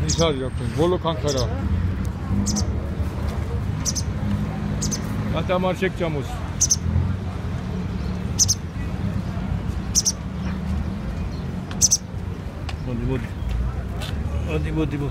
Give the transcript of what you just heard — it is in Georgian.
Nici yaptım. Bolu Ankara. Hatta marşek camuz. Hadi bu.